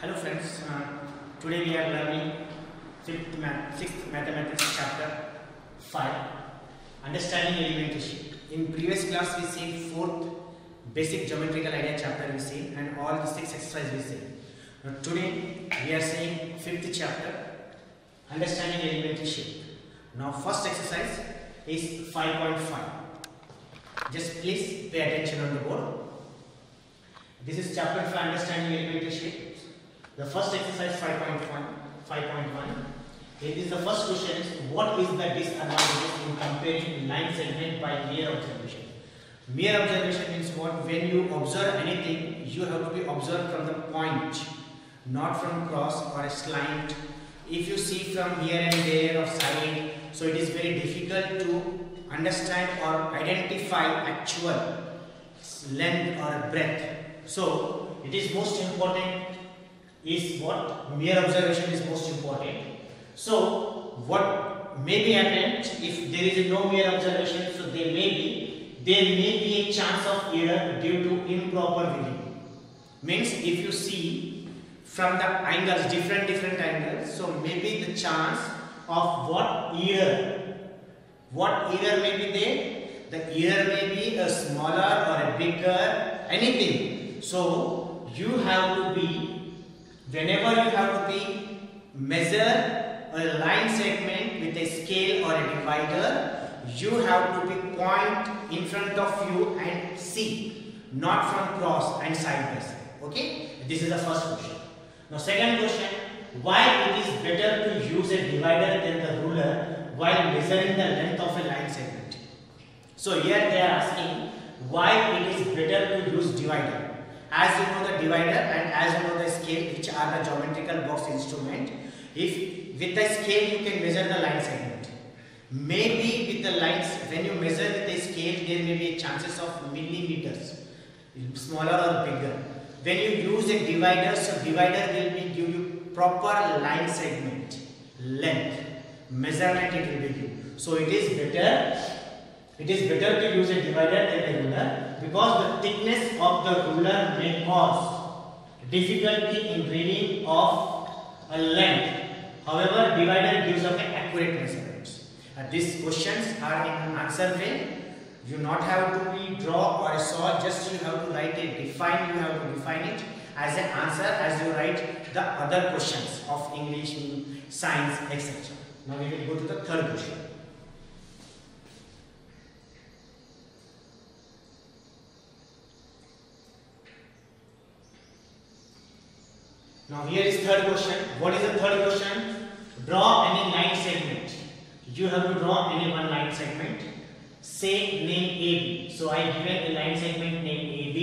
Hello friends, today we are learning 6th mathematics chapter 5, understanding elementary shape. In previous class we seen 4th basic geometrical idea chapter we seen and all the 6 exercises we seen. Now today we are saying 5th chapter, understanding elementary shape. Now first exercise is 5.5. Just please pay attention on the board. This is chapter 5, understanding elementary shapes. The first exercise 5.1. Here is the first question is what is the disadvantage in comparing line segment by mere observation? Mere observation means what? When you observe anything, you have to be observed from the point, not from cross or a slant. If you see from here and there or side, so it is very difficult to understand or identify actual length or breadth. So it is most important is what? Mere observation is most important. So what may be happened if there is no mere observation, so there may be a chance of error due to improper viewing. Means if you see from the angles, different angles, so maybe the chance of what error may be there. The error may be a smaller or a bigger, anything. So you have to be, whenever you have to be measure a line segment with a scale or a divider, you have to be point in front of you and see, not from cross and side by side. Okay, this is the first question. Now second question, why it is better to use a divider than the ruler while measuring the length of a line segment? So here they are asking why it is better to use divider. As you know the divider and as you know the scale, which are the geometrical box instrument, if with the scale you can measure the line segment. Maybe with the lines, when you measure with the scale, there may be chances of millimeters, smaller or bigger. When you use a divider, so divider will be give you proper line segment, length, measurement it will be give. So it is better to use a divider than a ruler, because the thickness of the ruler may cause difficulty in reading of a length. However, divider gives us accurate measurements. These questions are in answer way. You not have to be draw or solve, just you have to write it, define, you have to define it as an answer as you write the other questions of English, science, etc. Now we will go to the third question. Now here is third question. What is the third question? Draw any line segment. You have to draw any one line segment. Say name AB. So I given a line segment name AB.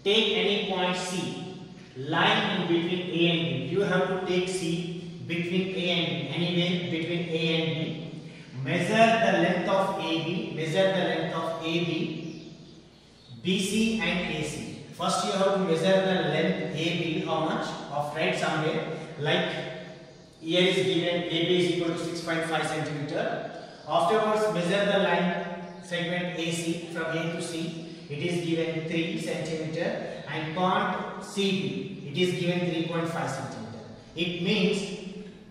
Take any point C. Line in between A and B. You have to take C between A and B. Anywhere between A and B. Measure the length of AB. Measure the length of AB, BC and AC. First you have to measure the length AB, how much of right somewhere, like here is given AB is equal to 6.5 cm. Afterwards measure the line segment AC from A to C, it is given 3 cm, and point CB, it is given 3.5 cm. It means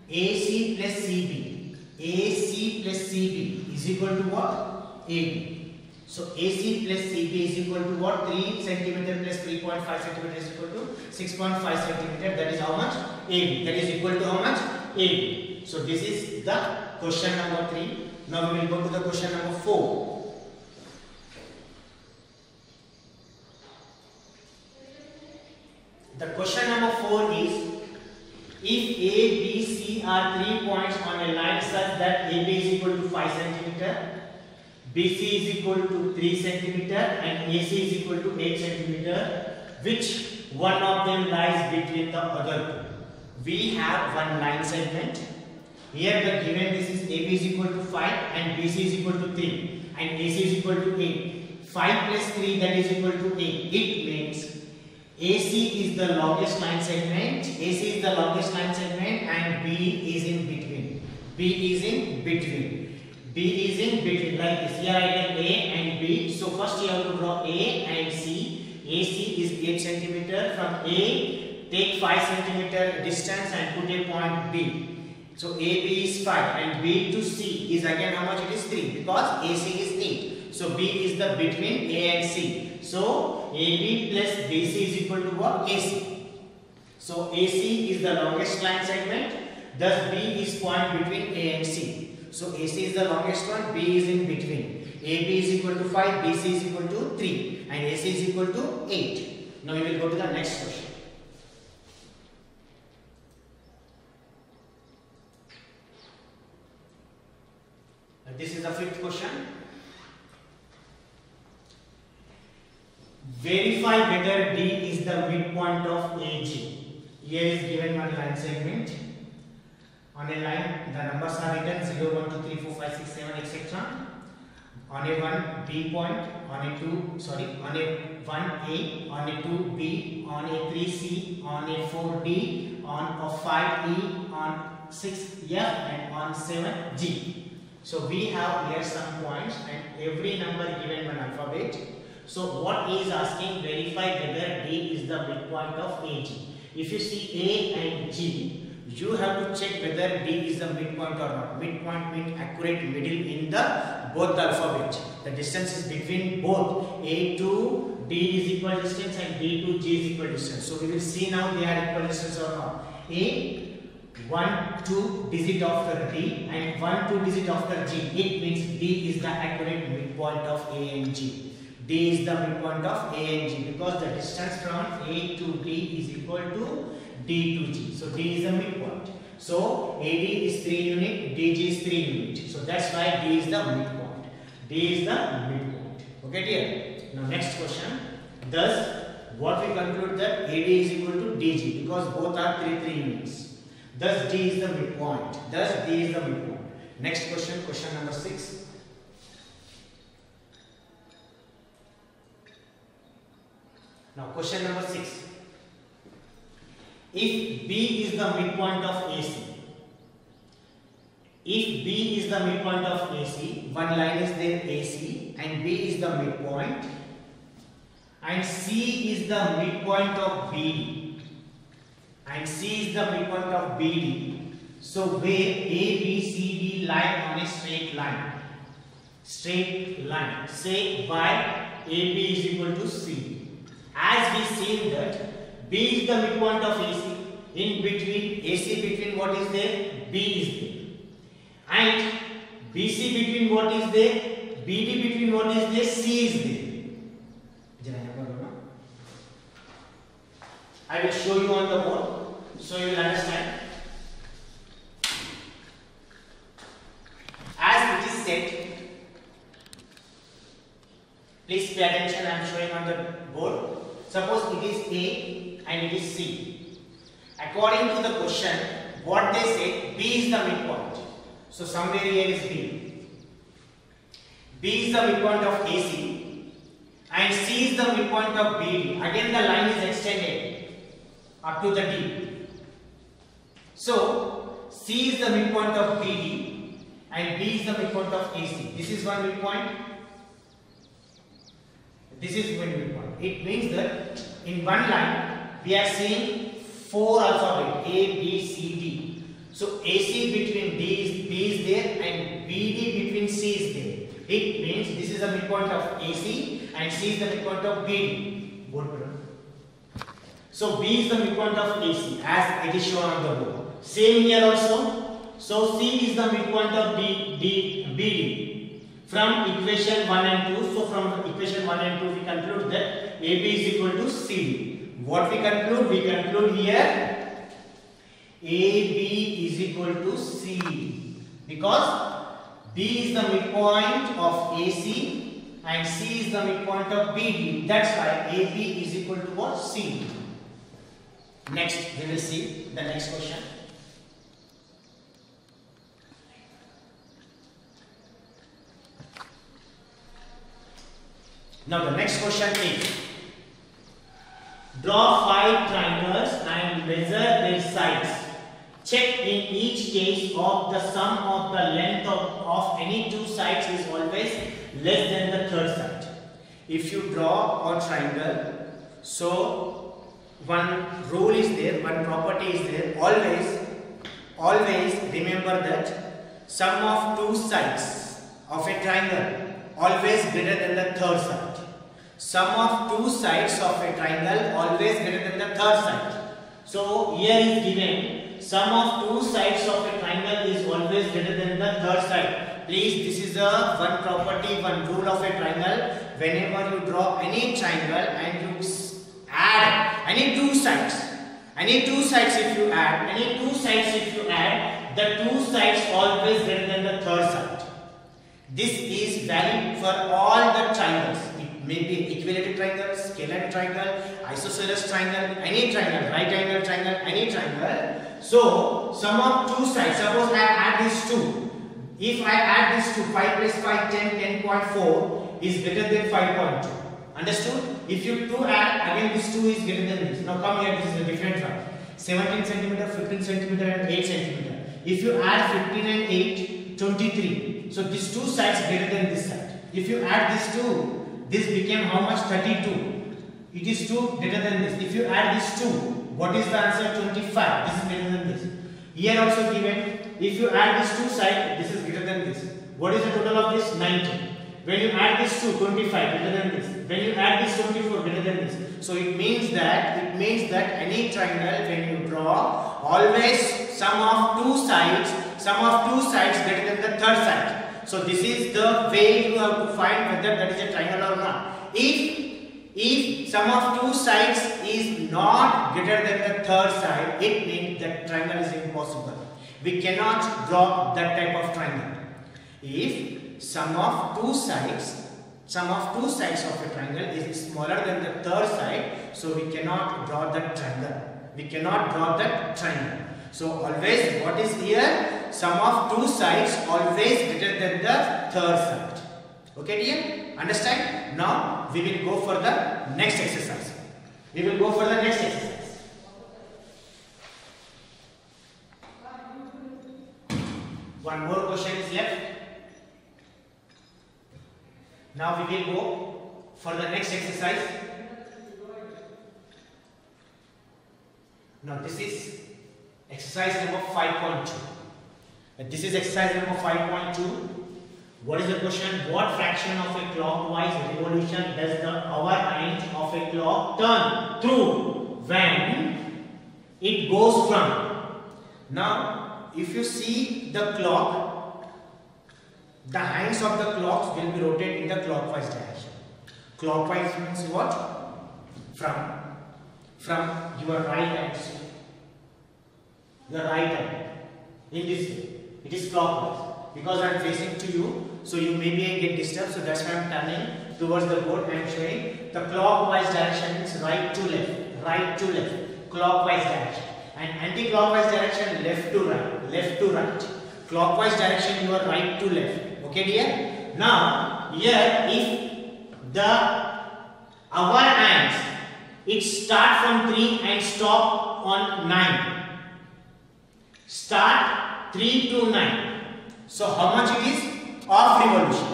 AC plus CB is equal to what? AB. So AC plus CB is equal to what? 3 cm plus 3.5 cm is equal to 6.5 cm. That is how much? AB. That is equal to how much? AB. So this is the question number 3. Now we will go to the question number 4. The question number 4 is, if A, B, C are 3 points on a line such that AB is equal to 5 cm, BC is equal to 3 cm and AC is equal to 8 cm, which one of them lies between the other two? We have one line segment. Here the given this is AB is equal to 5 and BC is equal to 3 and AC is equal to 8. 5 plus 3, that is equal to 8. It means AC is the longest line segment, AC is the longest line segment and B is in between. B is in between. B is in between, like this. Here I get A and B. So first you have to draw A and C. AC is 8 cm. From A take 5 centimeter distance and put a point B. So AB is 5 and B to C is again how much? It is 3 because AC is 8. So B is the between A and C. So AB plus BC is equal to what? AC. So AC is the longest line segment. Thus B is point between A and C. So AC is the longest one. B is in between. AB is equal to 5. BC is equal to 3 and AC is equal to 8. Now we will go to the next question. This is the fifth question. Verify whether D is the midpoint of AG. Here is given one line segment. On a line, the numbers are written 0, 1, 2, 3, 4, 5, 6, 7, etc. On a 1 B point, on a 2, on a 1 A, on a 2 B, on a 3 C, on a 4 D, on a 5 E, on 6 F, and on 7 G. So we have here some points and every number given one alphabet. So what is asking, verify whether D is the midpoint of AG. If you see A and G, you have to check whether D is the midpoint or not. Midpoint means accurate middle in the both alphabet. The distance is between both. A to D is equal distance and D to G is equal distance. So we will see now they are equal distance or not. A 1 2 digit after D and 1 2 digit after G. It means D is the accurate midpoint of A and G. D is the midpoint of A and G because the distance from A to D is equal to D to G. So D is the midpoint. So AD is 3 unit, DG is 3 unit. So that's why D is the midpoint. D is the midpoint. Okay dear. Now next question. Thus what we conclude that AD is equal to DG because both are 3 units. Thus D is the midpoint. Thus D is the midpoint. Next question, question number 6. Now question number 6. If B is the midpoint of AC, if B is the midpoint of AC, one line is there AC and B is the midpoint and C is the midpoint of BD. And C is the midpoint of BD. So where A, B, C, D lie on a straight line. Straight line. Say by AB is equal to C. As we see that B is the midpoint of AC. In between AC between what is there? B is there. And BC between what is there? BD between what is there? C is there. I will show you on the board so you will understand. As it is said, please pay attention. I am showing on the board. Suppose it is A and it is C. According to the question, what they say, B is the midpoint. So somewhere here is B. B is the midpoint of AC and C is the midpoint of BD. Again the line is extended up to the D. So C is the midpoint of BD and B is the midpoint of AC. This is one midpoint. This is one midpoint. It means that in one line we are seeing 4 alphabet A, B, C, D. So AC between B is there and BD between C is there. It means this is the midpoint of AC and C is the midpoint of BD. So B is the midpoint of AC as it is shown on the board. Same here also. So C is the midpoint of BD from equation 1 and 2. So from equation 1 and 2 we conclude that AB is equal to CD. What we conclude? We conclude here AB is equal to CD because B is the midpoint of AC and C is the midpoint of BD. That's why AB is equal to what? CD. Next, we will see the next question. Now the next question is, draw 5 triangles and measure their sides. Check in each case of the sum of the length of any 2 sides is always less than the third side. If you draw a triangle, so one rule is there, one property is there. Always remember that sum of two sides of a triangle always greater than the third side. Sum of two sides of a triangle always greater than the third side. So here is given sum of two sides of a triangle is always greater than the third side. Please, this is a one property, one rule of a triangle. Whenever you draw any triangle and you add any two sides, if you add, the two sides always greater than the third side. This is valid for all the triangles. It may be equilateral triangle, scalar triangle, isosceles triangle, any triangle, right angle triangle, any triangle. So sum of two sides, suppose I add these two. If I add these two, 5 plus 5, 10, 10.4 is greater than 5.2. Understood? If you 2 add, again this 2 is greater than this. Now come here, this is a different one. 17 centimeter, 15 centimeter and 8 centimeter. If you add 15 and 8, 23. So these two sides greater than this side. If you add these two, this became how much? 32. It is 2 greater than this. If you add these two, what is the answer? 25. This is greater than this. Here also given, if you add these two sides, this is greater than this. What is the total of this? 90. When you add this 2, 25 greater than this. When you add this 24 greater than this. So it means that any triangle when you draw, always sum of two sides greater than the third side. So this is the way you have to find whether that is a triangle or not. If sum of two sides is not greater than the third side, it means that triangle is impossible. We cannot draw that type of triangle. If sum of two sides of a triangle is smaller than the third side, so we cannot draw that triangle. So always what is here? Sum of two sides always greater than the third side. Okay dear? Understand? Now we will go for the next exercise. One more question is left. Now we will go for the next exercise. Now this is exercise number 5.2. This is exercise number 5.2. What is the question? What fraction of a clockwise revolution does the hour end of a clock turn through when it goes from? Now, if you see the clock, the hands of the clocks will be rotated in the clockwise direction. Clockwise means what? From your right hand. Your right hand. In this way. It is clockwise. Because I am facing to you, so you may get disturbed. So that's why I am turning towards the board. I am showing the clockwise direction means right to left, clockwise direction, and anti-clockwise direction left to right. Clockwise direction you are right to left. Okay, dear. Now here, if the hour hands, it start from 3 and stop on 9. Start 3 to 9. So how much it is? Off revolution.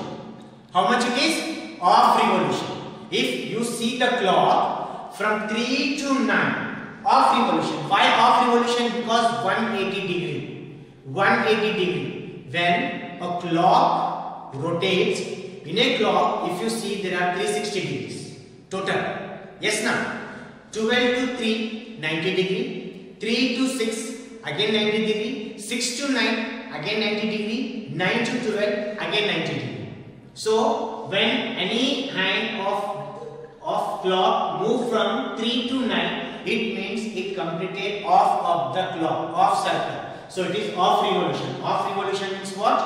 If you see the clock from 3 to 9, off revolution. Why off revolution? Because 180 degree. When a clock rotates, in a clock, if you see, there are 360 degrees total. Yes, now 12 to 3, 90 degree. 3 to 6, again 90 degree. 6 to 9. Again 90 degree, 9 to 12, again 90 degree. So when any hand of clock move from 3 to 9, it means it completed off of the clock, off circle. So it is off revolution. Off revolution means what?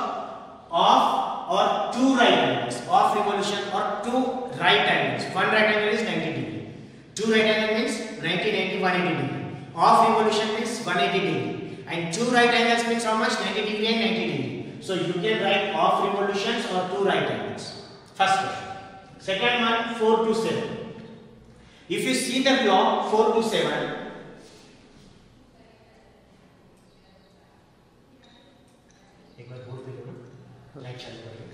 Off or two right angles. Off revolution or two right angles. One right angle is 90 degree. Two right angle means 90, 90, 180 degree. Off revolution means 180 degree. And two right angles means how much? 90 degree and 90 degree. So you can write off revolutions or two right angles. First question. Second one, 4 to 7. If you see the clock 4 to 7, light चालू करें.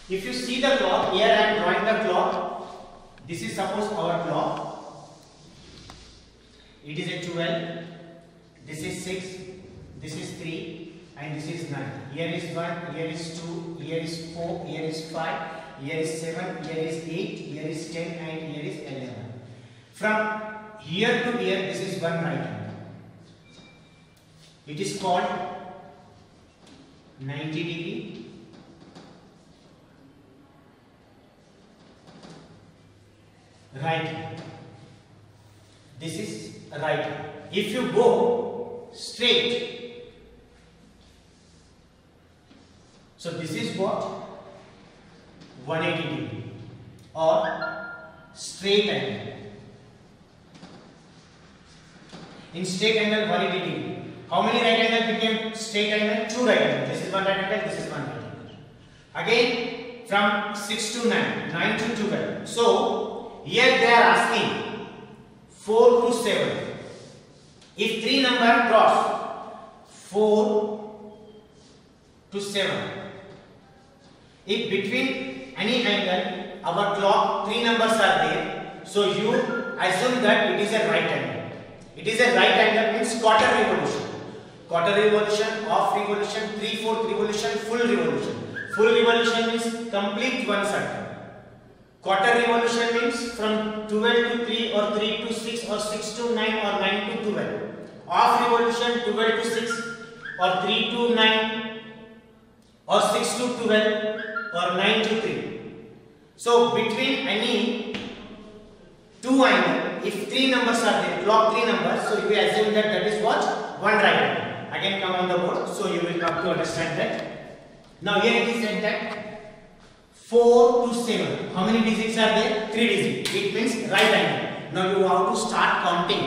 If you see the clock, here I am drawing the clock. This is suppose our clock. It is a 12. This is 6. This is 3. And this is 9. Here is 1. Here is 2. Here is 4. Here is 5. Here is 7. Here is 8. Here is 10. And here is 11. From here to here, this is one right angle. It is called 90 degree. Right angle. This is right angle. If you go straight, so this is what 180 degree or straight angle. In straight angle 180 degree. How many right angle became straight angle? 2 right angle. This is one right angle, this is one right angle. Again from 6 to 9, 9 to 12. So here they are asking 4 to 7. If 3 number cross 4 to 7. If between any angle our clock 3 numbers are there, so you assume that it is a right angle. It is a right angle means quarter revolution. Quarter revolution, half revolution, 3/4 revolution, full revolution. Full revolution means complete one circle. Quarter revolution means from 12 to 3 or 3 to 6 or 6 to 9 or 9 to 12. Half revolution 12 to 6 or 3 to 9 or 6 to 12 or 9 to 3. So between any two angles, if 3 numbers are there, clock 3 numbers, so you assume that that is what? One right angle. Again come on the board, so you will come to understand that. Now here it is said that 4 to 7. How many digits are there? 3 digits. It means right angle. Now you have to start counting.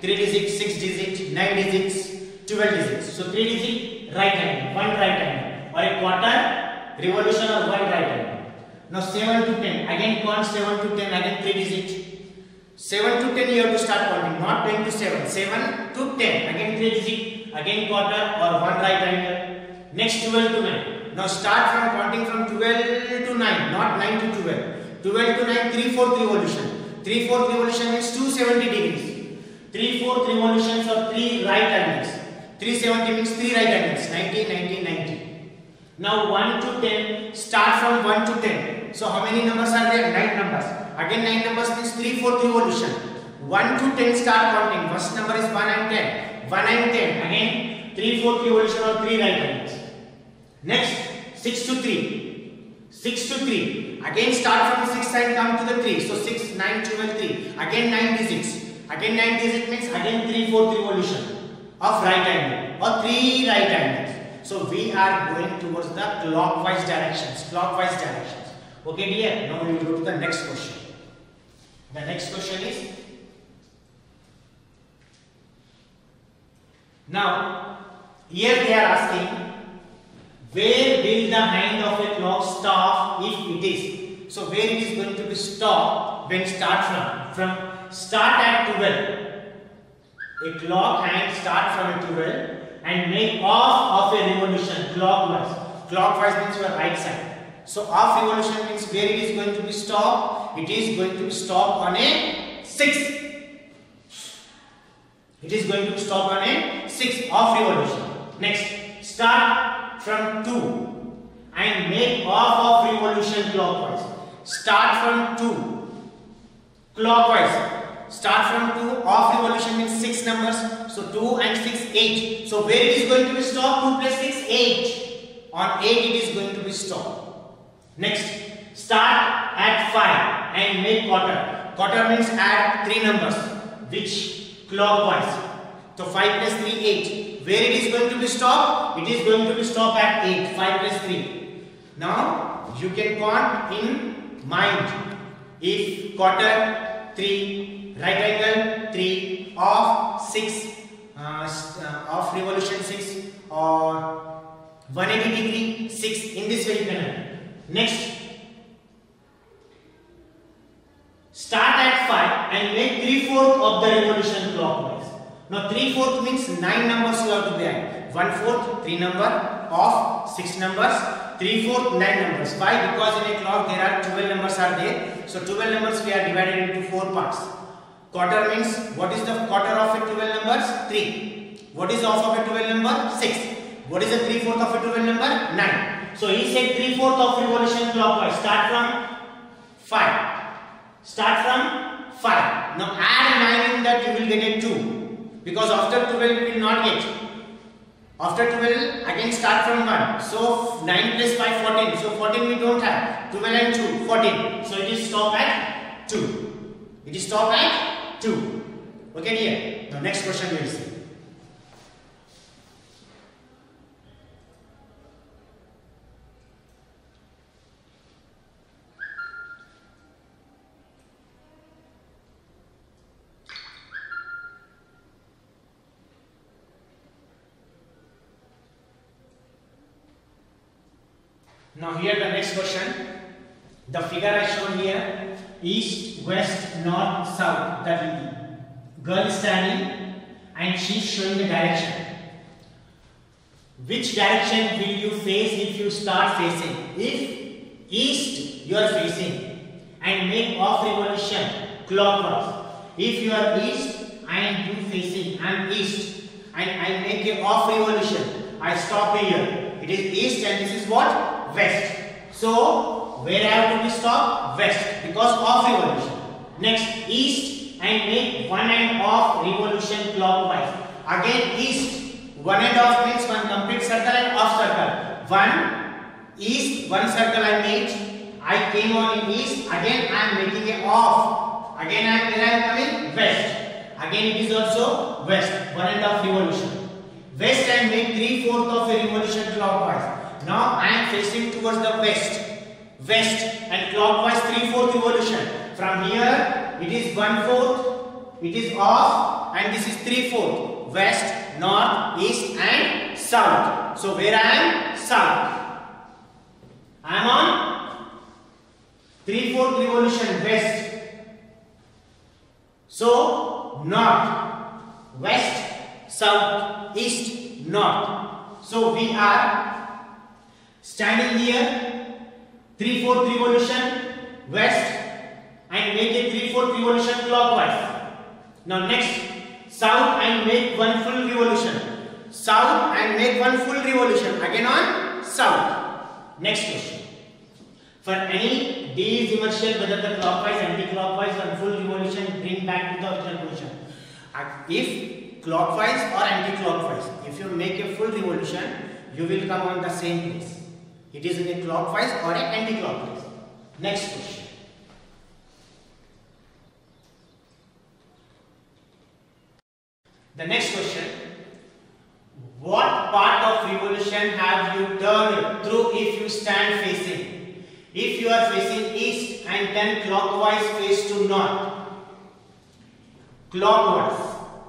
3 digits, 6 digits, 9 digits, 12 digits. So 3 digit right angle, one right angle, or a quarter revolution or one right angle. Now 7 to 10. Again count 7 to 10. Again 3 digits. 7 to 10 you have to start counting, not 10 to 7. 7 to 10. Again 3 digits. Again quarter or one right angle. Next 12 to 9. Now start from counting from 12 to 9, not 9 to 12. 12 to 9, 3/4 revolution. 3/4 revolution means 270 degrees. 3/4 revolutions or 3 right angles. 370 means 3 right angles. 90, 90, 90. Now 1 to 10, start from 1 to 10. So how many numbers are there? 9 numbers. Again 9 numbers means 3/4 revolution. 1 to 10 start counting. First number is 1 and 10. 1 and 10. Again 3/4 revolution or 3 right angles. Next 6 to 3. 6 to 3. Again start from 6 and come to the 3. So 6, 9, 12, 3. Again 9 digits. Again 9 digits means again 3/4 revolution of right angle or 3 right angles. So we are going towards the clockwise directions. Clockwise directions. Okay dear. Now we will go to the next question. The next question is, now here they are asking, where will the hand of a clock stop if it is? So where it is going to be stopped when start from? From start at 12. A clock hand start from a 12 and make off of a revolution clockwise. Clockwise means your right side. So off revolution means where it is going to be stopped? It is going to be stopped on a 6. It is going to be stopped on a 6 off revolution. Next, start from 2 and make off of revolution clockwise. Start from 2 clockwise. Start from 2 off revolution means 6 numbers. So 2 and 6, 8. So where it is going to be stopped? 2 plus 6, 8. On 8 it is going to be stopped. Next, start at 5 and make quarter. Quarter means add 3 numbers which clockwise. So 5 plus 3, 8. Where it is going to be stopped? It is going to be stopped at 8. 5 plus 3. Now you can count in mind. If quarter 3, right angle 3, off 6, off revolution 6, or 180 degree 6. In this way you can add. Next, start at 5 and make 3/4 of the revolution clockwise. Now 3/4 means 9 numbers you have to be add. 1/4 3 number, of 6 numbers. 3, 4, 9 numbers. Why? Because in a clock there are 12 numbers are there. So 12 numbers we are divided into 4 parts. Quarter means, what is the quarter of a 12 numbers? 3. What is the half of a 12 number? 6. What is the 3/4 of a 12 number? 9. So he said 3/4 of revolution clockwise. Start from 5. Start from 5. Now add 9 in that, you will get a 2. Because after 12 you will not get. After 12 again start from 1. So 9 plus 5 14. So 14 we don't have. 12 and 2 14. So it is stop at 2. It is stop at 2. Okay dear. Now next question we will see. Now here the next question, the figure I shown here, east, west, north, south. The girl is standing and she is showing the direction. Which direction will you face if you start facing? If east you are facing and make off revolution clockwise. If you are east and you facing, I am east and I make a off revolution, I stop here. It is east and this is what? West. So where I have to be stopped? West, because of revolution. Next, east and make 1.5 revolution clockwise. Again east. 1.5 means one complete circle and off circle. One east, one circle I made. I came on in east. Again I am making it off. Again I am coming west. Again it is also west. 1.5 revolution. West and make 3/4 of a revolution clockwise. Now I am facing towards the west. West and clockwise 3/4 revolution. From here it is 1/4. It is off and this is 3/4. West, north, east and south. So where I am? South. I am on 3/4 revolution west. So north, west, south, east, north. So we are standing here 3/4 revolution west and make a 3/4 revolution clockwise. Now next, south and make one full revolution. South and make one full revolution. Again on south. Next question. For any D is inertial, whether the clockwise, anti-clockwise, one full revolution bring back to the original position. If clockwise or anti-clockwise, if you make a full revolution, you will come on the same place. It is in a clockwise or an anti-clockwise. Next question. The next question. What part of revolution have you turned through if you stand facing? If you are facing east and then clockwise face to north. Clockwise.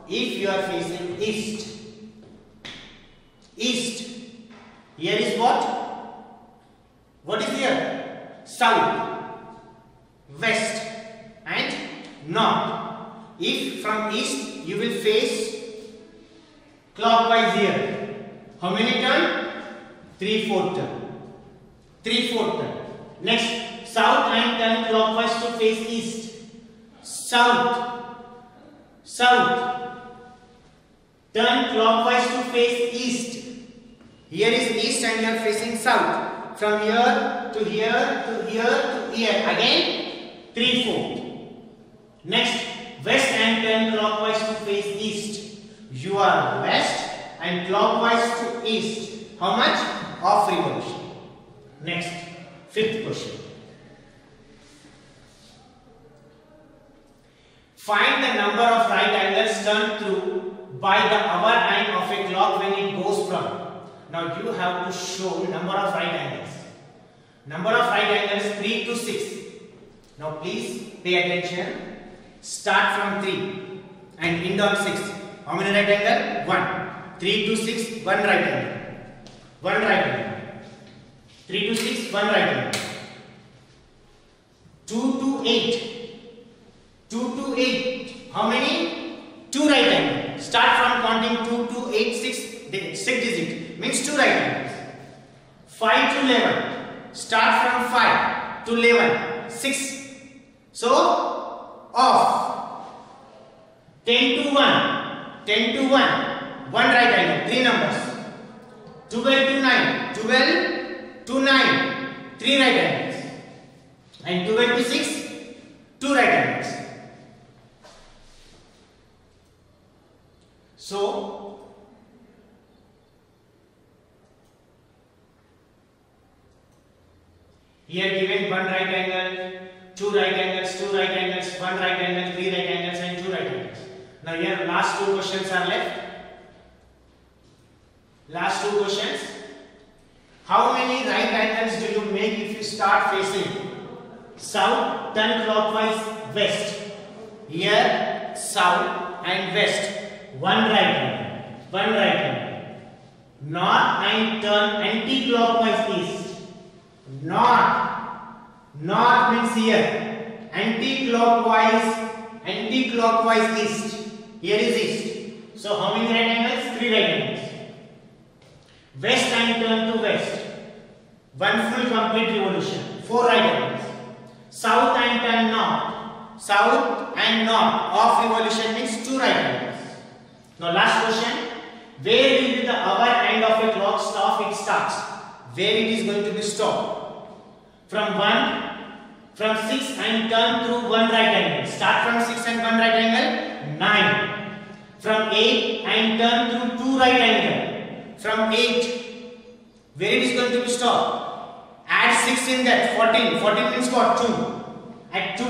If you are facing east. East. Here is what? What is here? South, west and north. If from east you will face clockwise here. How many turn? 3/4 turn. 3/4 turn. Next, south and turn clockwise to face east. South. South. Turn clockwise to face east. Here is east and you are facing south. From here to here to here to here. Again 3/4. Next, west and turn clockwise to face east. You are west and clockwise to east. How much? Off revolution. Next, fifth question. Find the number of right angles turned through by the hour hand of a clock when it goes from. Now you have to show number of right angles. Number of right angles 3 to 6. Now please pay attention. Start from 3 and end on 6. How many right angle? 1. 3 to 6, 1 right angle. 1 right angle. 3 to 6, 1 right angle. 2 to 8. 2 to 8. How many? 2 right angles. Start from counting 2 to 8, 6 digit. Means 2 right angles. 5 to 11. Start from 5 to 11. 6. So off. 10 to 1. 10 to 1. 1 right angle. 3 numbers. 12 to 9. 12 to 9. 3 right angles. And 12 to 6. 2 right angles. So here given 1 right angle, 2 right angles, 2 right angles, 1 right angle, 3 right angles and 2 right angles. Now here last 2 questions are left. Last 2 questions. How many right angles do you make if you start facing south, turn clockwise west? Here south and west. 1 right angle. 1 right angle. North and turn anti-clockwise east. North. North means here. Anti-clockwise east. Here is east. So how many right angles? 3 right angles. West and turn to west. 1 full complete revolution. 4 right angles. South and turn north. South and north. Off revolution means 2 right angles. Now last question. Where will be the hour end of a clock stop it starts? Where it is going to be stopped? From 6 and turn through 1 right angle. Start from 6 and 1 right angle. 9. From 8 and turn through 2 right angle. From 8. Where it is going to be stopped? Add 6 in that. 14. 14 means what? 2. At 2.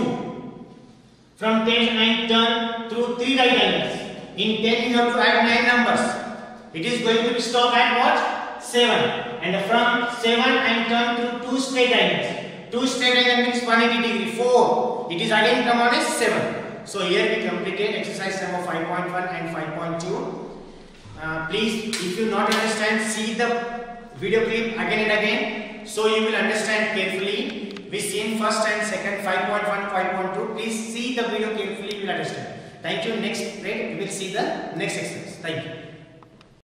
From 10 and turn through 3 right angles. In 10 you have to add 9 numbers. It is going to be stopped at what? 7. And from 7 and turn through 2 straight angles. 2 straight angles means 180 degree. 4. It is again come on as 7. So here we completed exercise number 5.1 and 5.2. Please, if you not understand, see the video clip again and again. So you will understand carefully. We seen first and second 5.1, 5.2. Please see the video carefully. You will understand. Thank you. Next, we will see the next exercise. Thank you.